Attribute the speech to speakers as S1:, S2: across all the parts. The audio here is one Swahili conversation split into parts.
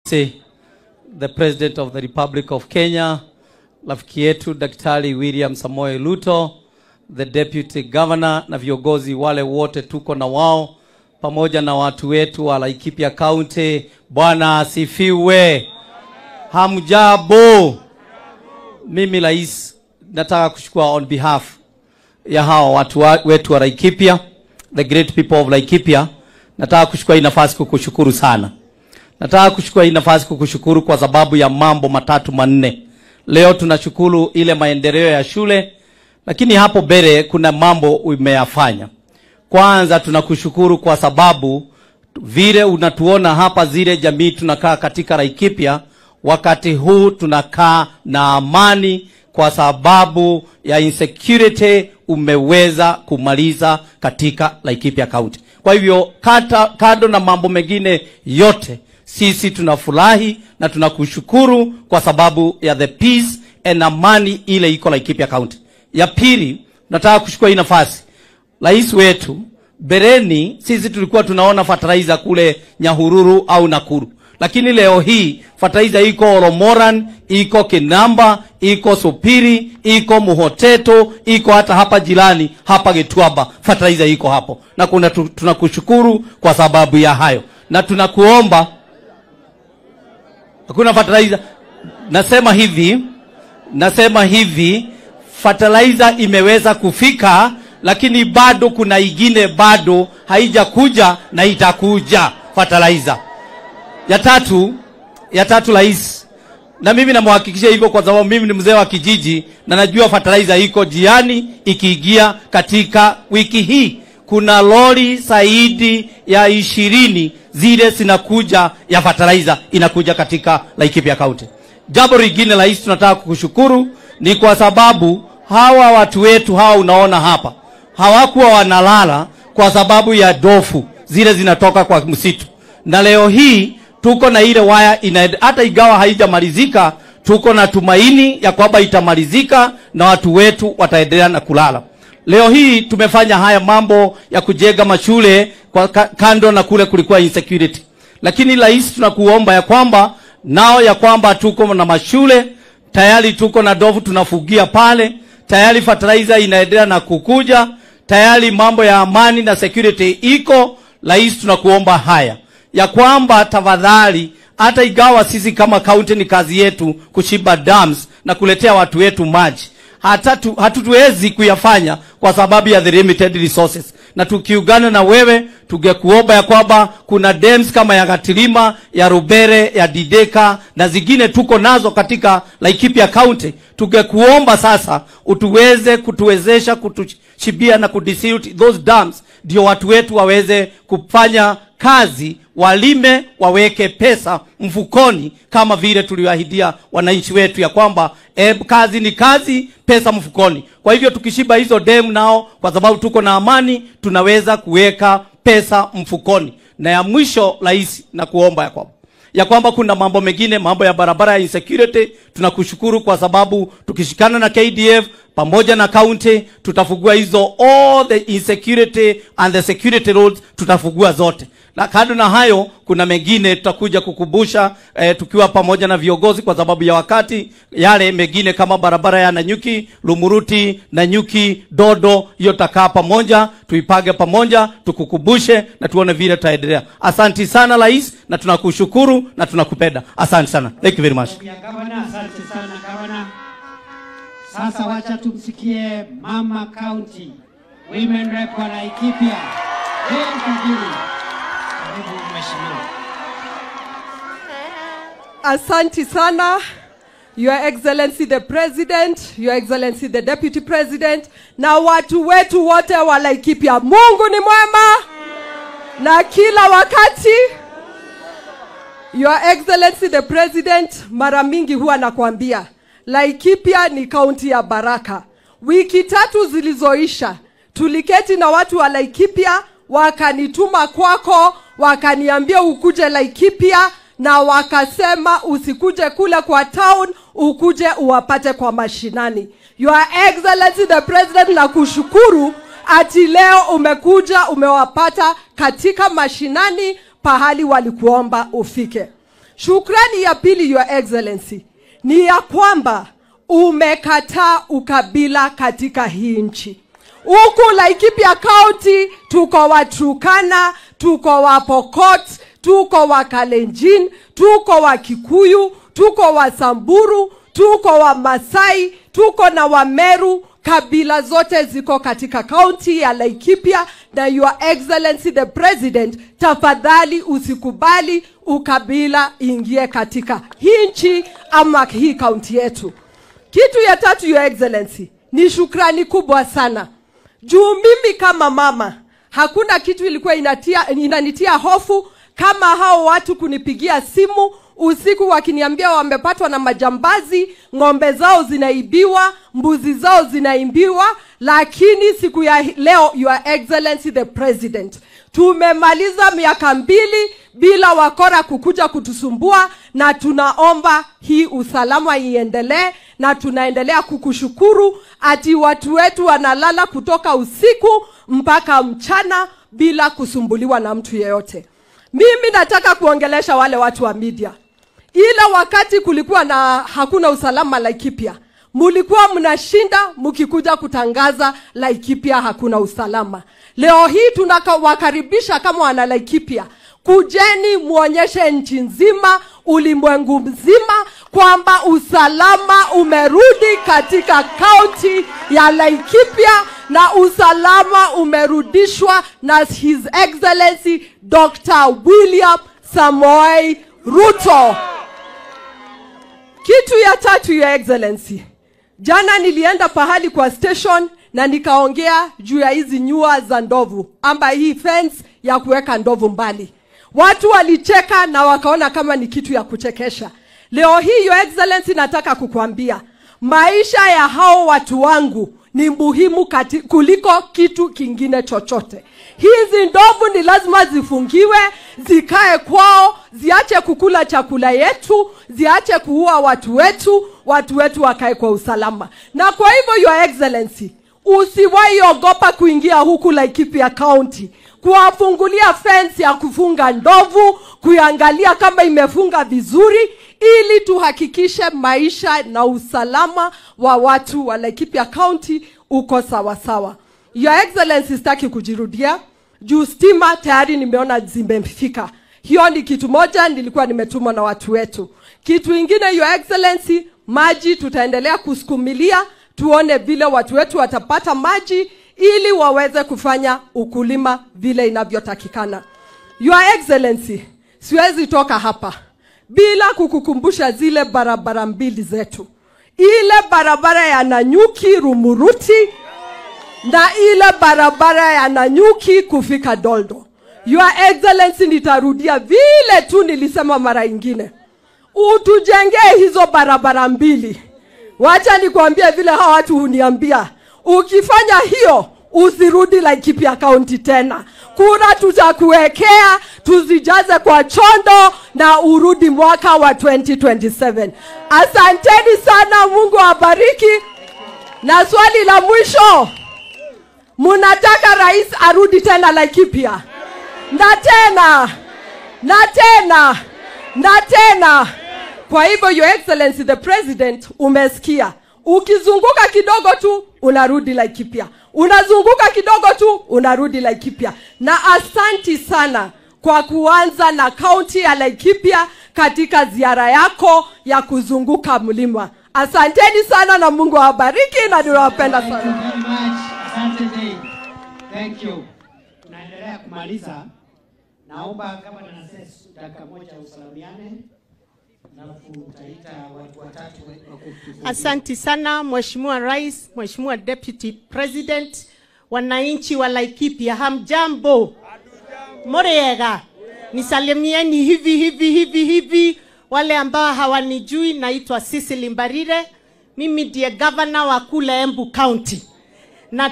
S1: The President of the Republic of Kenya, rafiki yetu Daktari William Samoei Ruto, the Deputy Governor na viongozi wale wote tuko na wao, pamoja na watu wetu wa Laikipia County. Bwana asifiwe. Hamjambo. Mimi rais nataka kushukuru on behalf ya hao watu wetu wa Laikipia, the great people of Laikipia. Nataka kuchukua hii nafasi kukushukuru sana. Nataka kuchukua hii nafasi kukushukuru kwa sababu ya mambo matatu manne. Leo tunashukuru ile maendeleo ya shule, lakini hapo mbele kuna mambo umeyafanya. Kwanza tunakushukuru kwa sababu vile unatuona hapa zile jamii tunakaa katika Laikipia, wakati huu tunakaa na amani kwa sababu ya insecurity umeweza kumaliza katika Laikipia County. Kwa hivyo kando na mambo mengine yote, sisi tunafurahi na tunakushukuru kwa sababu ya the peace and amani ile iko Laikipia County. Ya pili, nataka kuchukua hii nafasi. Rais wetu, bereni sisi tulikuwa tunaona fertilizer kule Nyahururu au Nakuru. Lakini leo hii fertilizer iko Oromoran, iko Kinamba, iko Supiri, iko Muhoteto, iko hata hapa jirani, hapa Gituaba, fertilizer iko hapo. Na tunakushukuru kwa sababu ya hayo. Na tunakuomba, hakuna fertilizer. Nasema hivi, fertilizer imeweza kufika, lakini bado kuna ingine bado haijakuja na itakuja fertilizer. Ya tatu rais. Na mimi namhakikishia hivyo kwa sababu mimi ni mzee wa kijiji na najua fertilizer iko jiani ikiingia katika wiki hii. Kuna lori zaidi ya 20 zile zinakuja ya fertilizer inakuja katika Laikipia County. Jambo lingine rais tunataka kukushukuru ni kwa sababu hawa watu wetu hawa unaona hapa hawakuwa wanalala kwa sababu ya dofu zile zinatoka kwa msitu. Na leo hii tuko na ile waya hata igawa haijamalizika, tuko na tumaini ya kwamba itamalizika na watu wetu wataendelea na kulala. Leo hii tumefanya haya mambo ya kujenga mashule kwa kando na kule kulikuwa insecurity. Lakini rais tunakuomba ya kwamba tuko na mashule, tayari tuko na dofu tunafugia pale, tayari fertilizer inaendelea na kukuja, tayari mambo ya amani na security iko. Rais tunakuomba haya ya kwamba tafadhali, hata igawa sisi kama county ni kazi yetu kuchimba dams na kuletea watu wetu maji, hatutuwezi kuyafanya kwa sababu ya the limited resources. Na tukiungana na wewe tungekuomba ya kwamba kuna dams kama ya Gatilima, ya Rubere, ya Dideka na zingine tuko nazo katika Laikipia County. Tungekuomba sasa utuweze kutuwezesha kutuchibia na kudistribute those dams, ndio watu wetu waweze kufanya kazi, walime, waweke pesa mfukoni kama vile tuliwahidia wananchi wetu ya kwamba kazi ni kazi, pesa mfukoni. Kwa hivyo tukishiba hizo dam nao, kwa sababu tuko na amani, tunaweza kuweka pesa mfukoni. Na ya mwisho rais na kuomba ya kwamba kuna mambo mengine, mambo ya barabara ya insecurity, tunakushukuru kwa sababu tukishikana na KDF pamoja na county tutafungua hizo all the insecurity and the security roads, tutafungua zote. Na kando na hayo kuna mengine tutakuja kukumbusha tukiwa pamoja na viongozi kwa sababu ya wakati. Yale mengine kama barabara ya Nanyuki, Lumuruti, Nanyuki, Dodo, hiyo takaa pamoja, tuipage pamoja, tukukumbushe na tuone vile tutaendelea. Asante sana rais, na tunakushukuru na tunakupenda. Asante sana. Thank you very much.
S2: Asante sana Gavana. Sasa wacha tumsikie Mama County Women Rep wa Laikipia.
S3: Asante sana, Your Excellency the President, Your Excellency the Deputy President, na watu wetu wote wa Laikipia. Mungu ni mwema na kila wakati. Your Excellency the President, mara mingi huwa nakwambia Laikipia ni kaunti ya baraka. Wiki 3 zilizoisha tuliketi na watu wa Laikipia, wakanituma kwako, wakaniambia ukuje Laikipia, na wakasema usikuje kule kwa town, ukuje uwapate kwa mashinani. Your Excellency the President, na kushukuru ati leo umekuja umewapata katika mashinani pahali walikuomba ufike. Shukrani ya pili, Your Excellency, ni ya kwamba umekataa ukabila katika hii nchi. Huku Laikipia County tuko wa Turkana, tuko wa Pokot, tuko wa Kalenjin, tuko wa Kikuyu, tuko wa Samburu, tuko wa Masai, tuko na wa Meru. Kabila zote ziko katika county ya Laikipia, na Your Excellency the President, tafadhali usikubali ukabila ingie katika hii nchi ama hii county yetu. Kitu ya tatu, Your Excellency, ni shukrani kubwa sana. Juu mimi kama mama, hakuna kitu ilikuwa inanitia hofu kama hao watu kunipigia simu usiku wakiniambia wamepatwa na majambazi, ng'ombe zao zinaibiwa, mbuzi zao zinaibiwa. Lakini siku ya leo, Your Excellency the President, tumemaliza miaka 2 bila wakora kukuja kutusumbua, na tunaomba hii usalama iendelee, na tunaendelea kukushukuru ati watu wetu wanalala kutoka usiku mpaka mchana bila kusumbuliwa na mtu yeyote. Mimi nataka kuongelesha wale watu wa media. Ila wakati kulikuwa na hakuna usalama Laikipia, mulikuwa mnashinda mkikuja kutangaza Laikipia hakuna usalama. Leo hii tunawakaribisha kama wana Laikipia, kujeni muonyeshe nchi nzima, ulimwengu mzima kwamba usalama umerudi katika county ya Laikipia, na usalama umerudishwa na His Excellency Dr. William Samoei Ruto. Kitu ya tatu, Your Excellency, jana nilienda pahali kwa station na nikaongea juu ya hizi nyua za ndovu, amba hii fence ya kuweka ndovu mbali. Watu walicheka na wakaona kama ni kitu ya kuchekesha. Leo hii, Your Excellency, nataka kukuambia maisha ya hao watu wangu ni muhimu kuliko kitu kingine chochote. Hizi ndovu ni lazima zifungiwe, zikae kwao, ziache kukula chakula yetu, ziache kuua watu wetu wakae kwa usalama. Na kwa hivyo, Your Excellency, usiwahi ogopa kuingia huku Laikipia County, kuwafungulia fence ya kufunga ndovu, kuangalia kama imefunga vizuri, ili tuhakikishe maisha na usalama wa watu wa Laikipia County uko sawa sawa. Your Excellency, sitaki kujirudia, juu stima tayari nimeona zimefika. Hiyo ni kitu moja nilikuwa nimetumwa na watu wetu. Kitu ingine, Your Excellency, maji tutaendelea kusukumilia, tuone vile watu wetu watapata maji ili waweze kufanya ukulima vile inavyotakikana. Your Excellency, siwezi toka hapa bila kukukumbusha zile barabara 2 zetu. Ile barabara ya Nanyuki Rumuruti na ile barabara ya Nanyuki kufika Doldo. Your Excellency, nitarudia vile tu nilisema mara ingine. Utujengee hizo barabara 2. Wacha nikwambie vile hawa watu huniambia, ukifanya hiyo usirudi Laikipia County tena. Kura tutakuwekea, tuzijaze kwa chondo na urudi mwaka wa 2027. Asanteni sana, Mungu awabariki. Na swali la mwisho, munataka rais arudi tena Laikipia? Na tena, na tena, na tena. Kwa hivyo, Your Excellency the President, umesikia. Ukizunguka kidogo tu unarudi Laikipia, unazunguka kidogo tu unarudi Laikipia. Na asanti sana kwa kuanza na county ya Laikipia katika ziara yako ya kuzunguka mlima. Asanteni sana na Mungu awabariki, na ninawapenda sana.
S2: Thank you very much. Asante Jay. Thank you. Tunaendelea kumaliza. Naomba kama tunasema dakika moja usalimiane.
S4: Asante sana Mheshimiwa Rais, Mheshimiwa Deputy President, wananchi wa Laikipia, hamjambo? Moriega. Nisalimieni hivi. Wale ambao hawanijui, naitwa Cecily Mbarire. Mimi ndiye governor wa kule Embu County. Na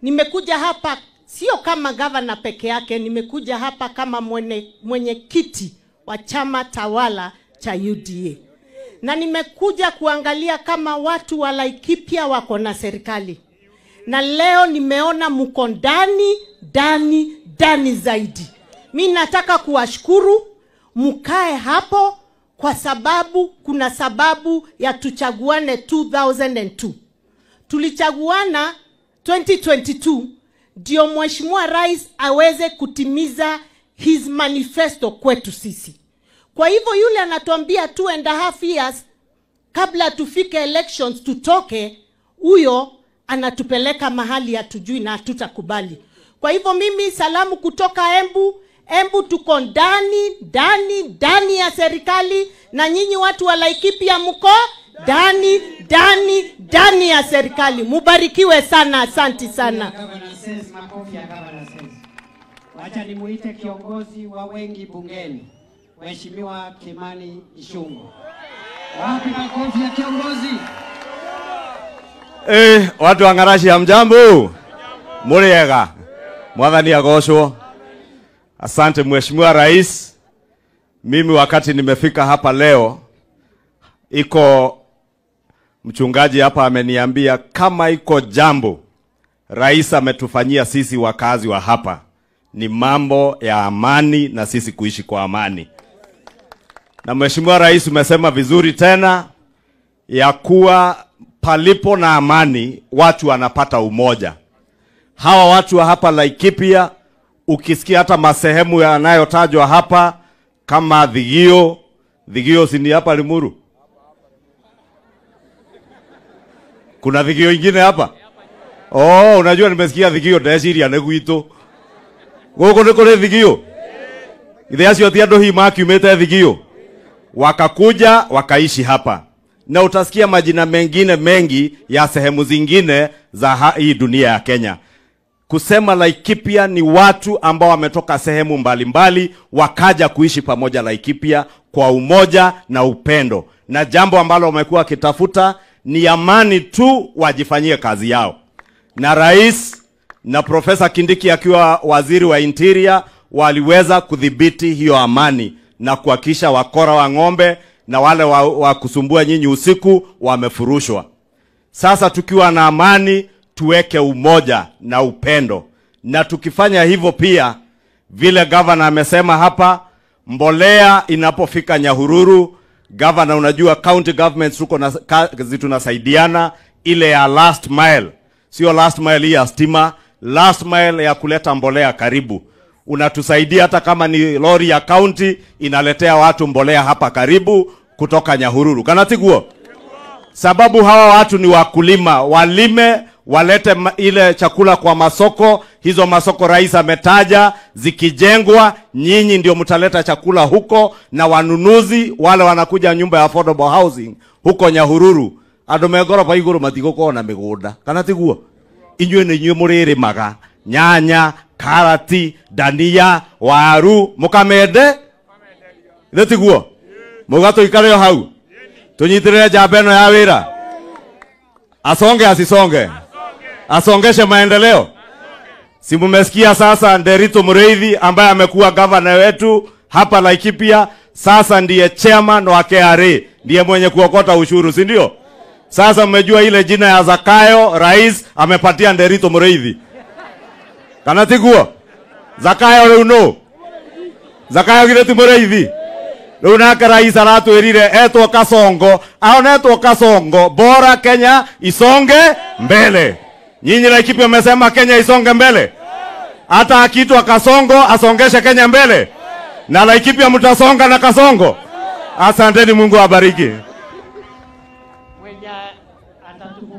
S4: nimekuja hapa sio kama governor peke yake, nimekuja hapa kama mwenyekiti wa chama tawala cha UDA. Na nimekuja kuangalia kama watu wa Laikipia wako na serikali. Na leo nimeona mko ndani zaidi. Mi nataka kuwashukuru, mkae hapo kwa sababu kuna sababu ya tuchaguane 2002. Tulichaguana 2022 ndio Mheshimiwa Rais aweze kutimiza his manifesto kwetu sisi. Kwa hivyo yule anatuambia 2.5 years kabla tufike elections tutoke, huyo anatupeleka mahali hatujui na hatutakubali. Kwa hivyo mimi salamu kutoka Embu. Embu tuko ndani ya serikali, na nyinyi watu wa Laikipia mko ndani ya serikali. Mubarikiwe sana, asante sana.
S2: Wacha nimuite kiongozi wa wengi bungeni, Mheshimiwa Kimani Ichung'wah. Wapi makofi ya kiongozi?
S5: Watu wa Ngarashi hamjambo? Muriega. Mwathani agocwo. Asante Mheshimiwa Rais. Mimi wakati nimefika hapa leo, iko mchungaji hapa ameniambia kama iko jambo Rais ametufanyia sisi wakazi wa hapa ni mambo ya amani na sisi kuishi kwa amani. Na Mheshimiwa Rais umesema vizuri tena ya kuwa palipo na amani watu wanapata umoja. Hawa watu wa hapa Laikipia, ukisikia hata masehemu yanayotajwa hapa kama Thigio si ni hapa Limuru? Kuna Thigio ingine hapa? Oh, unajua nimesikia Thigio ndeciria nĩ gwitũ. Gũkũ nĩ kũrĩ Thigio? Ithe acio ti andũ hihi makiumĩte Thigio. Wakakuja wakaishi hapa. Na utasikia majina mengine mengi ya sehemu zingine za hii dunia ya Kenya. Kusema Laikipia ni watu ambao wametoka sehemu mbalimbali wakaja kuishi pamoja Laikipia kwa umoja na upendo. Na jambo ambalo wamekuwa wakitafuta ni amani tu, wajifanyie kazi yao. Na Rais na Profesa Kindiki akiwa waziri wa Interior waliweza kudhibiti hiyo amani na kuhakikisha wakora wa ng'ombe na wale wa kusumbua nyinyi usiku wamefurushwa. Sasa tukiwa na amani, tuweke umoja na upendo. Na tukifanya hivyo pia, vile governor amesema hapa, mbolea inapofika Nyahururu, governor unajua county governments tuko na tunasaidiana ile ya last mile. Sio last mile ya stima, last mile ya kuleta mbolea karibu. Unatusaidia hata kama ni lori ya county inaletea watu mbolea hapa karibu kutoka Nyahururu. Kanatiguo? Sababu hawa watu ni wakulima, walime, walete ile chakula kwa masoko. Hizo masoko Rais ametaja, zikijengwa nyinyi ndio mtaleta chakula huko, na wanunuzi wale wanakuja nyumba ya affordable housing huko Nyahururu. Andũ megoroba igũrũ matigũkorwo na mĩgũnda. Kanatiguo? Inyuĩ nĩ inyuĩ mũrĩrĩmaga nyanya, karati, dania, waru, mukamende? Nĩtiguo? Mũgatũikare hau. Tunyitirire njamba ĩno ya wĩra. Asonge asisonge? Asongeshe maendeleo. Si mmesikia sasa Nderitu Mũrĩithi ambaye amekuwa governor wetu hapa Laikipia, sasa ndiye chairman wa KRA, ndiye mwenye kuokota ushuru, si ndio? Sasa mmejua ile jina ya Zakayo Rais amepatia Nderitu Mũrĩithi. Kanatiguo? Zakayo rĩu no? Zakayo Nderitu Mũrĩithi? Rĩu nake Rais aratwĩrire etwo Kasongo, aonetwo Kasongo, bora Kenya isonge mbele. Nyinyi Laikipia mmesema Kenya isonge mbele. Hata akitwa Kasongo asongeshe Kenya mbele. Na Laikipia mtasonga na Kasongo. Asanteni, Mungu awabariki.